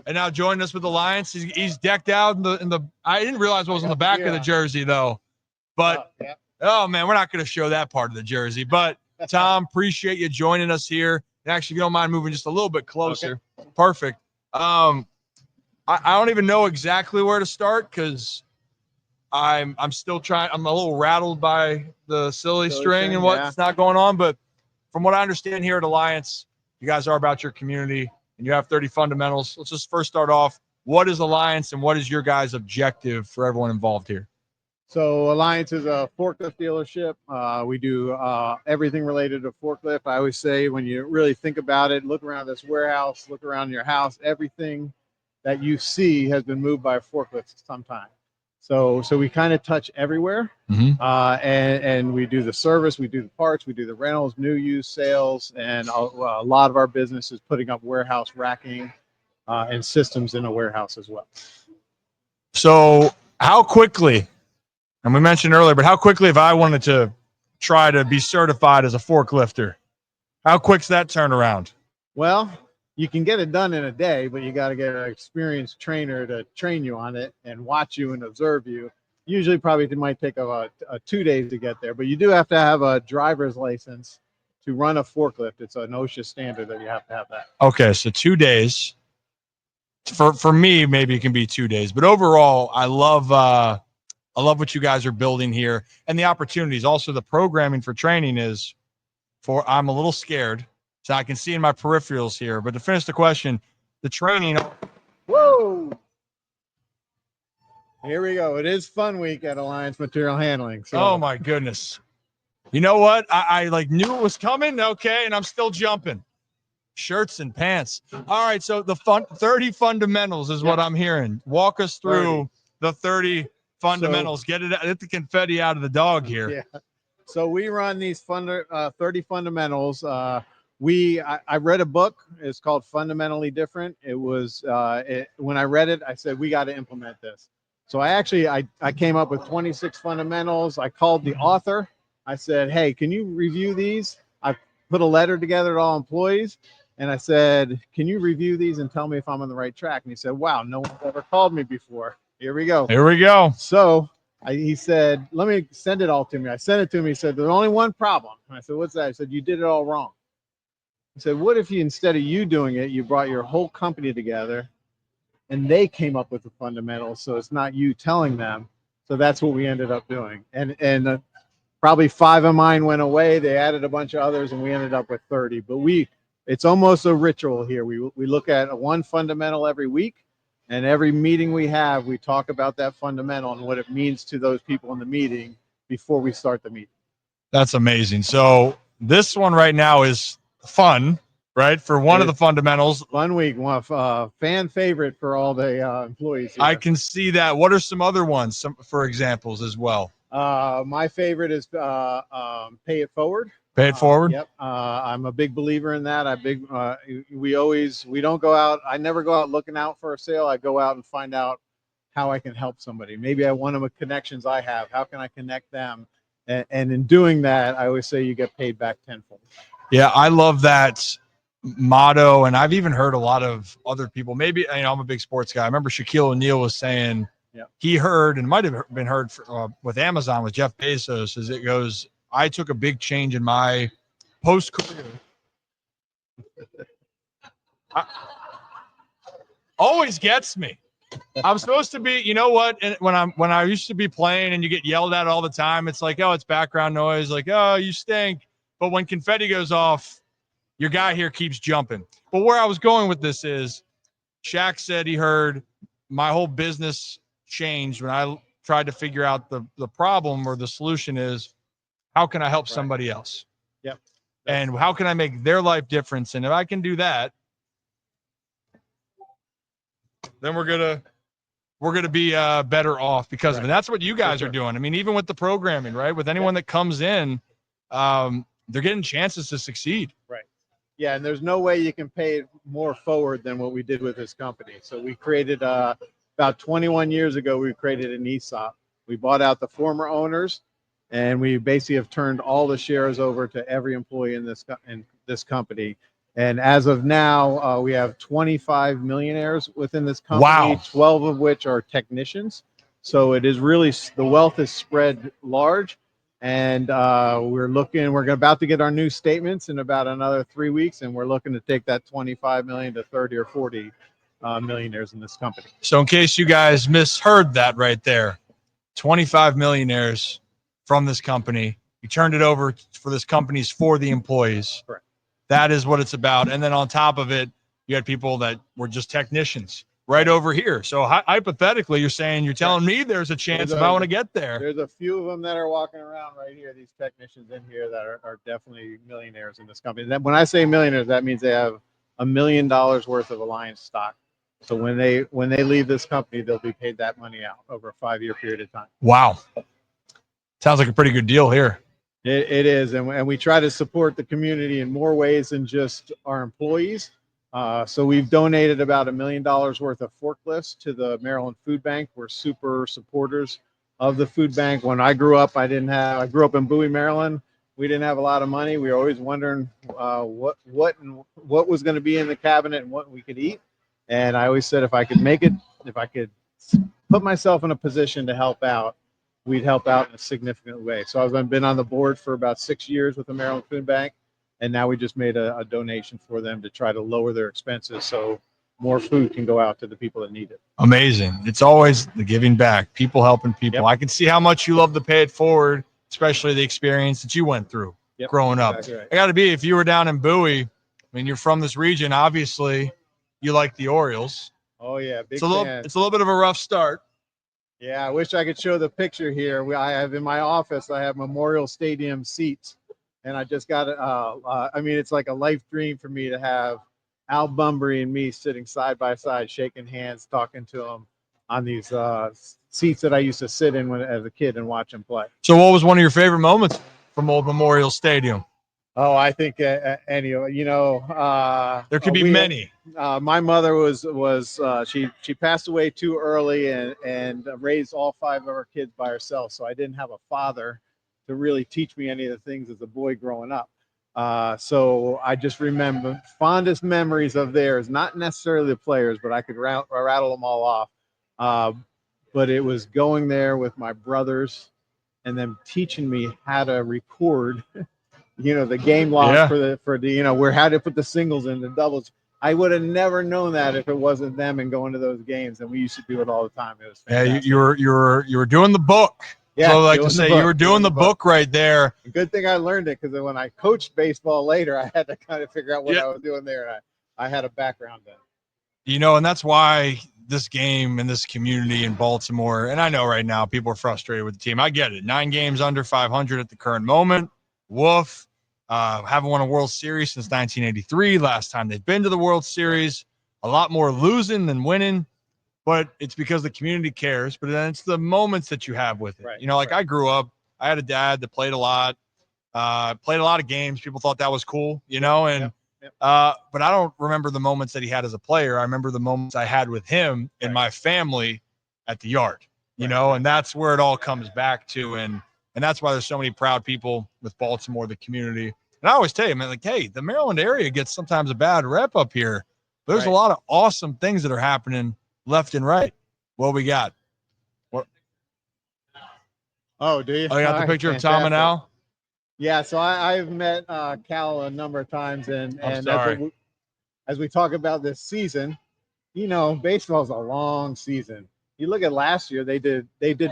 And now joining us with Alliance, he's decked out in the. I didn't realize what was on the back of the jersey though, but oh man, we're not going to show that part of the jersey. But Tom, appreciate you joining us here. And actually, if you don't mind moving just a little bit closer, perfect. I don't even know exactly where to start because I'm still trying. I'm a little rattled by the silly string and what's not going on. But from what I understand here at Alliance, you guys are about your community and you have 30 fundamentals. Let's just first start off. What is Alliance and what is your guys' objective for everyone involved here? So Alliance is a forklift dealership. We do everything related to forklift. I always say when you really think about it, look around this warehouse, look around your house, everything that you see has been moved by a forklift sometime. So we kind of touch everywhere, and we do the service, we do the parts, we do the rentals, new use sales, and a lot of our business is putting up warehouse racking and systems in a warehouse as well. So how quickly, and we mentioned earlier, but how quickly if I wanted to try to be certified as a forklifter, how quick's that turnaround? Well, you can get it done in a day, but you got to get an experienced trainer to train you on it and watch you and observe you. Usually probably it might take a 2 days to get there, but you do have to have a driver's license to run a forklift. It's an OSHA standard that you have to have that. Okay, so 2 days. For me, maybe it can be 2 days, but overall, I love what you guys are building here and the opportunities. Also, the programming for training is I'm a little scared. So I can see in my peripherals here. But to finish the question, the training. Whoa! Here we go. It is fun week at Alliance Material Handling. So. Oh, my goodness. You know what? I knew it was coming. Okay, and I'm still jumping. Shirts and pants. All right, so the 30 fundamentals is what I'm hearing. Walk us through the 30 fundamentals. Get the confetti out of the dog here. Yeah. So we run these 30 fundamentals. I read a book. It's called Fundamentally Different. It was when I read it, I said we got to implement this. So I came up with 26 fundamentals. I called the author. I said, hey, can you review these? I put a letter together to all employees, and I said, can you review these and tell me if I'm on the right track? And he said, wow, no one's ever called me before. Here we go. Here we go. So he said, let me send it all to me. I sent it to him. He said, there's only one problem. And I said, what's that? He said, you did it all wrong. He said, what if instead of you doing it, you brought your whole company together and they came up with the fundamentals, so it's not you telling them. So that's what we ended up doing. And probably 5 of mine went away. They added a bunch of others, and we ended up with 30. But it's almost a ritual here. We look at one fundamental every week, and every meeting we have, we talk about that fundamental and what it means to those people in the meeting before we start the meeting. That's amazing. So this one right now is fun, right? For one of the fundamentals. Fun week, fan favorite for all the employees here. I can see that. What are some other ones, for examples as well? My favorite is pay it forward. Pay it forward. Yep. I'm a big believer in that. We don't go out. I never go out looking out for a sale. I go out and find out how I can help somebody. Maybe one of the connections I have. How can I connect them? And in doing that, I always say you get paid back tenfold. Yeah, I love that motto, and I've even heard a lot of other people. Maybe I'm a big sports guy. I remember Shaquille O'Neal was saying he heard, and might have been heard with Amazon with Jeff Bezos, as it goes, I took a big change in my post-career. Always gets me. I'm supposed to be, you know what? And when I used to be playing and you get yelled at all the time, it's like, oh, it's background noise. Like, oh, you stink. But when confetti goes off, your guy here keeps jumping. But where I was going with this is Shaq said he heard my whole business changed when I tried to figure out the problem or the solution is how can I help somebody else? Yep. And how can I make their life difference? And if I can do that, then we're gonna be better off because of it. That's what you guys are doing. I mean, even with the programming, right? With anyone that comes in, they're getting chances to succeed. Right. Yeah, and there's no way you can pay it more forward than what we did with this company. So we created about 21 years ago. We created an ESOP. We bought out the former owners, and we basically have turned all the shares over to every employee in this company. And as of now, we have 25 millionaires within this company, Wow. 12 of which are technicians. So it is really, the wealth is spread large. And we're about to get our new statements in about another 3 weeks. And we're looking to take that 25 million to 30 or 40 millionaires in this company. So in case you guys misheard that right there, 25 millionaires from this company. You turned it over for this company's for the employees. Correct. That is what it's about. And then on top of it, you had people that were just technicians right over here. So hypothetically, you're telling me there's a chance if I want to get there. There's a few of them that are walking around right here, these technicians in here that are definitely millionaires in this company. When I say millionaires, that means they have $1 million worth of Alliance stock. So when they leave this company, they'll be paid that money out over a 5-year period of time. Wow. Sounds like a pretty good deal here. It is, and we try to support the community in more ways than just our employees. So we've donated about $1 million worth of forklifts to the Maryland Food Bank. We're super supporters of the food bank. When I grew up, I grew up in Bowie, Maryland. We didn't have a lot of money. We were always wondering what was going to be in the cabinet and what we could eat. And I always said if I could put myself in a position to help out, we'd help out in a significant way. So I've been on the board for about 6 years with the Maryland Food Bank, and now we just made a donation for them to try to lower their expenses so more food can go out to the people that need it. Amazing. It's always the giving back, people helping people. Yep. I can see how much you love to pay it forward, especially the experience that you went through growing up. Exactly right. I got to be, if you were down in Bowie, I mean, you're from this region, obviously you like the Orioles. Oh yeah, big it's a little bit of a rough start. Yeah, I wish I could show the picture here. I have in my office, I have Memorial Stadium seats, and I just got I mean, it's like a life dream for me to have Al Bunbury and me sitting side by side, shaking hands, talking to him on these seats that I used to sit in as a kid and watch him play. So what was one of your favorite moments from old Memorial Stadium? Oh, I think any of there could be many. My mother she passed away too early and raised all 5 of her kids by herself. So I didn't have a father to really teach me any of the things as a boy growing up. So I just remember fondest memories of theirs, not necessarily the players, but I could rattle them all off. But it was going there with my brothers and them teaching me how to record the game logs for the where how to put the singles in the doubles. I would have never known that if it wasn't them and going to those games. And we used to do it all the time. It was fantastic. Yeah, you were doing the book. Yeah, so I like to say you were doing the book right there. Good thing I learned it, because when I coached baseball later, I had to kind of figure out what I was doing there. And I had a background then. And that's why this game and this community in Baltimore, and I know right now people are frustrated with the team. I get it. 9 games under 500 at the current moment. Woof. Haven't won a World Series since 1983. Last time they've been to the World Series. A lot more losing than winning, but it's because the community cares. But then it's the moments that you have with it. Right, I grew up, I had a dad that played a lot of games. People thought that was cool, and but I don't remember the moments that he had as a player. I remember the moments I had with him and my family at the yard, and that's where it all comes back to. And that's why there's so many proud people with Baltimore, the community. And I always tell you, man, hey, the Maryland area gets sometimes a bad rep up here. But there's a lot of awesome things that are happening left and right. What we got? Oh, do you? I got the picture of Tom and Al. Yeah, so I've met Cal a number of times, and as we talk about this season, baseball is a long season. You look at last year; they did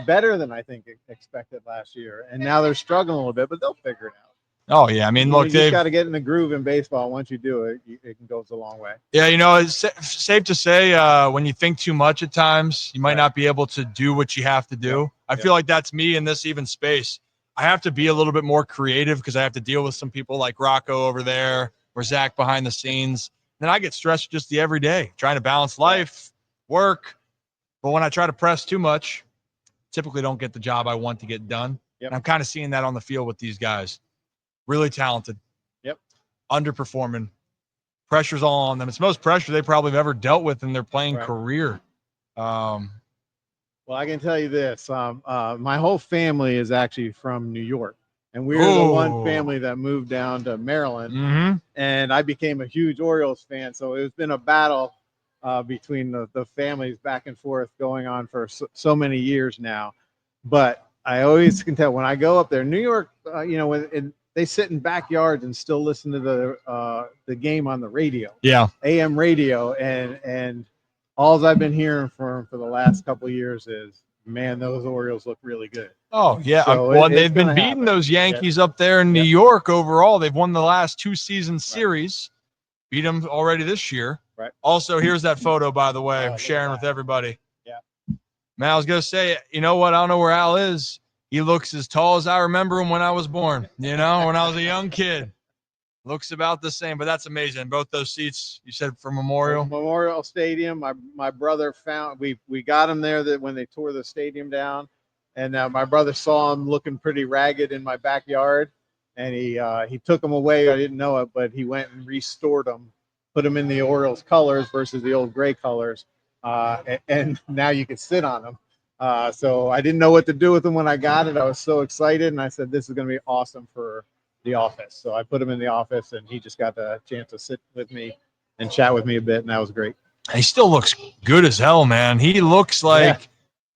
better than I think expected last year, and now they're struggling a little bit, but they'll figure it out. Oh yeah, I mean, look, they've got to get in the groove in baseball. Once you do it, it goes a long way. Yeah, it's safe to say when you think too much at times, you might not be able to do what you have to do. Yeah. I feel like that's me in this even space. I have to be a little bit more creative because I have to deal with some people like Rocco over there or Zach behind the scenes. Then I get stressed just the everyday, trying to balance life, work. But when I try to press too much, typically don't get the job I want to get done. Yep. And I'm kind of seeing that on the field with these guys. Really talented. Yep. Underperforming. Pressure's all on them. It's the most pressure they probably have ever dealt with in their playing career. Well, I can tell you this. My whole family is actually from New York. And we were the one family that moved down to Maryland, and I became a huge Orioles fan. So it's been a battle between the families back and forth going on for so many years now. But I always can tell when I go up there, New York, when they sit in backyards and still listen to the game on the radio, AM radio, and all I've been hearing from for the last couple of years is, man, those Orioles look really good. Oh, yeah. So they've been beating those Yankees up there in New York overall. They've won the last 2 season series, beat them already this year. Right. Also, here's that photo, by the way, I'm sharing with everybody. Yeah. Man, I was going to say, you know what? I don't know where Al is. He looks as tall as I remember him when I was born, when I was a young kid. Looks about the same, but that's amazing. Both those seats, you said for Memorial? Memorial Stadium. My brother found, we got him there when they tore the stadium down. And my brother saw him looking pretty ragged in my backyard. And he took them away. I didn't know it, but he went and restored them, put them in the Orioles colors versus the old gray colors. And now you can sit on them. So I didn't know what to do with them when I got it. I was so excited. And I said, this is going to be awesome for the office. So I put him in the office, and he just got the chance to sit with me and chat with me a bit. And that was great. He still looks good as hell, man. He looks like,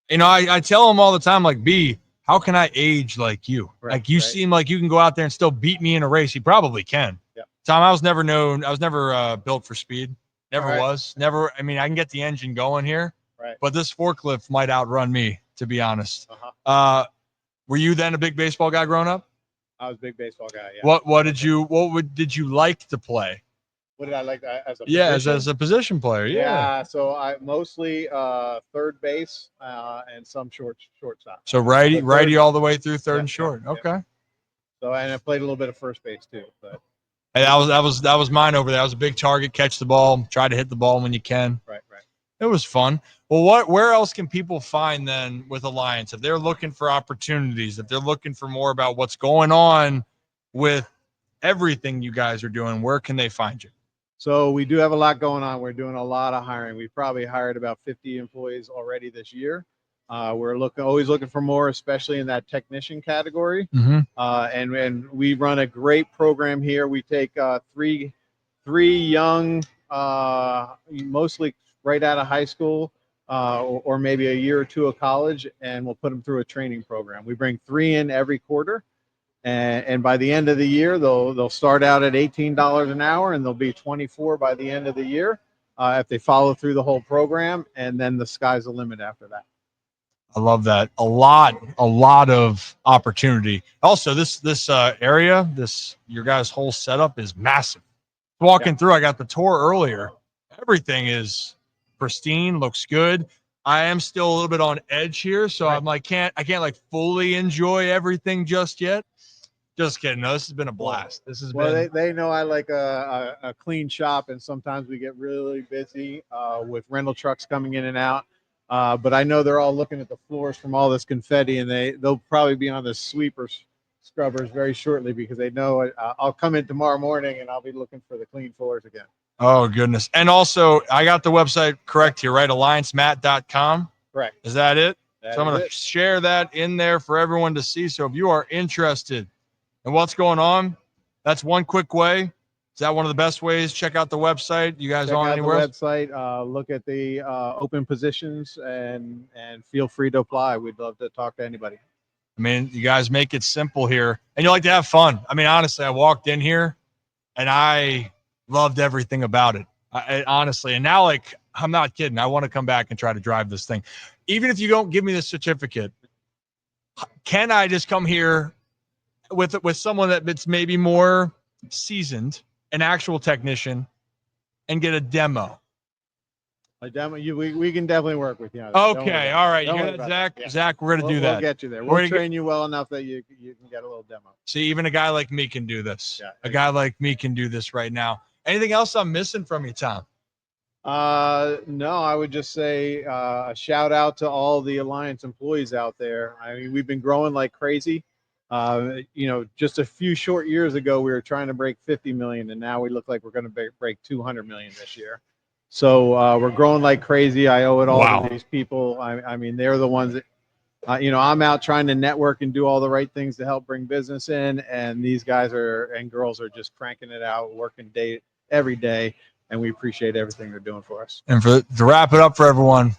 I tell him all the time, like, B, how can I age like you? Right, like, you seem like you can go out there and still beat me in a race. He probably can. Yep. Tom, I was never built for speed. Never was. Never. I mean, I can get the engine going here, but this forklift might outrun me, to be honest. Were you then a big baseball guy growing up? I was a big baseball guy. Yeah. What did you like to play? What did I like as a position? As a position player? Yeah. So I mostly third base and some shortstop. So righty all the way through third and short. Okay. So and I played a little bit of first base too, but. And that was mine over there. I was a big target, catch the ball, try to hit the ball when you can. Right. It was fun. Well, where else can people find then with Alliance? If they're looking for opportunities, if they're looking for more about what's going on with everything you guys are doing, where can they find you? So we do have a lot going on. We're doing a lot of hiring. We probably hired about 50 employees already this year. We're always looking for more, especially in that technician category. And we run a great program here. We take three young, mostly right out of high school, or maybe a year or two of college, and we'll put them through a training program. We bring 3 in every quarter, and by the end of the year, they'll start out at $18 an hour, and they'll be 24 by the end of the year if they follow through the whole program, and then the sky's the limit after that. I love that. A lot of opportunity. Also, this area, your guys' whole setup is massive. Walking through, I got the tour earlier. Everything is pristine, looks good. I am still a little bit on edge here, so I'm like, I can't like fully enjoy everything just yet. Just kidding. No, this has been a blast. This has been. They know I like a clean shop, and sometimes we get really busy with rental trucks coming in and out. But I know they're all looking at the floors from all this confetti, and they'll probably be on the scrubbers very shortly because they know I'll come in tomorrow morning and I'll be looking for the clean floors again. Oh, goodness. And also, I got the website correct here, right? AllianceMat.com. Correct. Is that it? So I'm going to share that in there for everyone to see. So if you are interested in what's going on, that's one quick way. Is that one of the best ways? Check out the website. You guys on anywhere? Check out the website. Look at the open positions and feel free to apply. We'd love to talk to anybody. I mean, you guys make it simple here, and you like to have fun. I mean, honestly, I walked in here, and I loved everything about it. Honestly, and now, like, I'm not kidding. I want to come back and try to drive this thing. Even if you don't give me the certificate, can I just come here with someone that's maybe more seasoned, an actual technician, and get a demo? A demo, we can definitely work with you. Okay, all right. You hear that, Zach? Yeah. Zach, we're gonna do that. We'll get you there. We'll train you well enough that you can get a little demo. See, even a guy like me can do this. Yeah, a guy like me can do this right now. Anything else I'm missing from you, Tom? No, I would just say a shout out to all the Alliance employees out there. I mean, we've been growing like crazy. Just a few short years ago, we were trying to break 50 million, and now we look like we're going to break 200 million this year. So we're growing like crazy. I owe it all to these people. I mean, they're the ones I'm out trying to network and do all the right things to help bring business in, and these guys and girls are just cranking it out, working every day, and we appreciate everything they're doing for us. And to wrap it up for everyone,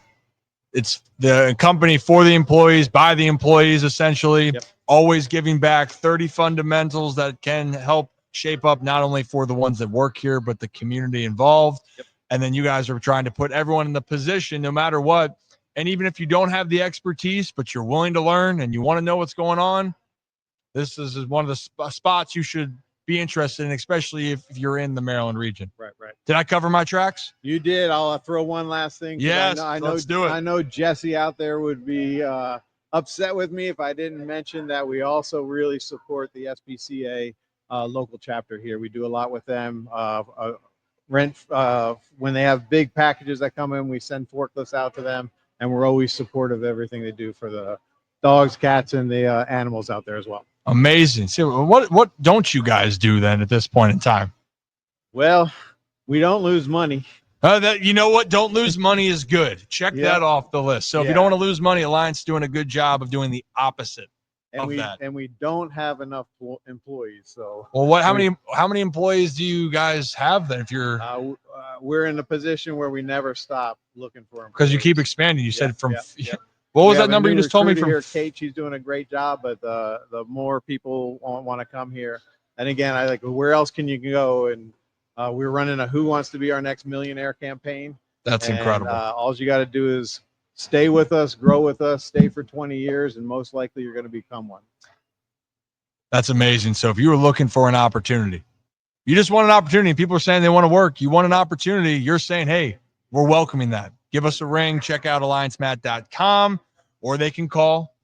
it's the company for the employees, by the employees, essentially. Yep. Always giving back 30 fundamentals that can help shape up not only for the ones that work here, but the community involved. Yep. And then you guys are trying to put everyone in the position, no matter what. And even if you don't have the expertise, but you're willing to learn and you want to know what's going on, this is one of the spots you should be interested in, especially if you're in the Maryland region. Right. Did I cover my tracks? You did. I'll throw one last thing. Yes, let's do it. I know Jesse out there would be upset with me if I didn't mention that we also really support the SPCA local chapter here. We do a lot with them. When they have big packages that come in, we send forklifts out to them, and we're always supportive of everything they do for the dogs, cats, and the animals out there as well. Amazing. So what don't you guys do then at this point in time? Well, we don't lose money. You know what? Don't lose money is good. Check that off the list. So if you don't want to lose money, Alliance is doing a good job of doing the opposite of that. And we don't have enough employees. So well, how many employees do you guys have then? If you're we're in a position where we never stop looking for employees. Because you keep expanding. You said from. What was that number you just told me? From here, Kate, she's doing a great job, but the more people want to come here, and again, I like, where else can you go? And we're running a Who Wants to Be Our Next Millionaire campaign. That's incredible. All you got to do is stay with us, grow with us, stay for 20 years, and most likely you're going to become one. That's amazing. So if you were looking for an opportunity, you just want an opportunity. People are saying they want to work. You want an opportunity. You're saying, hey, we're welcoming that. Give us a ring. Check out alliancemat.com, or they can call.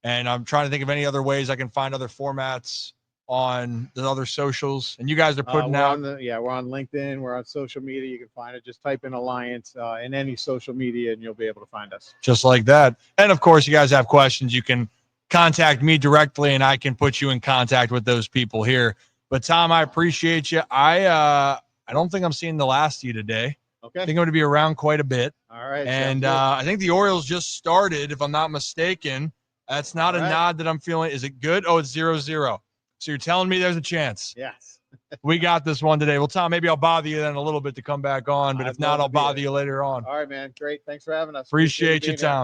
And I'm trying to think of any other ways I can find other formats on the other socials. And you guys are putting out. We're on LinkedIn. We're on social media. You can find it. Just type in Alliance in any social media, and you'll be able to find us. Just like that. And of course, you guys have questions. You can contact me directly, and I can put you in contact with those people here. But Tom, I appreciate you. I don't think I'm seeing the last of you today. Okay. I think I'm going to be around quite a bit. All right. And I think the Orioles just started, if I'm not mistaken. That's not a nod that I'm feeling. Is it good? Oh, it's 0-0. So you're telling me there's a chance. Yes. We got this one today. Well, Tom, maybe I'll bother you then a little bit to come back on. But if not, I'll bother you later on. All right, man. Great. Thanks for having us. Appreciate you, Tom.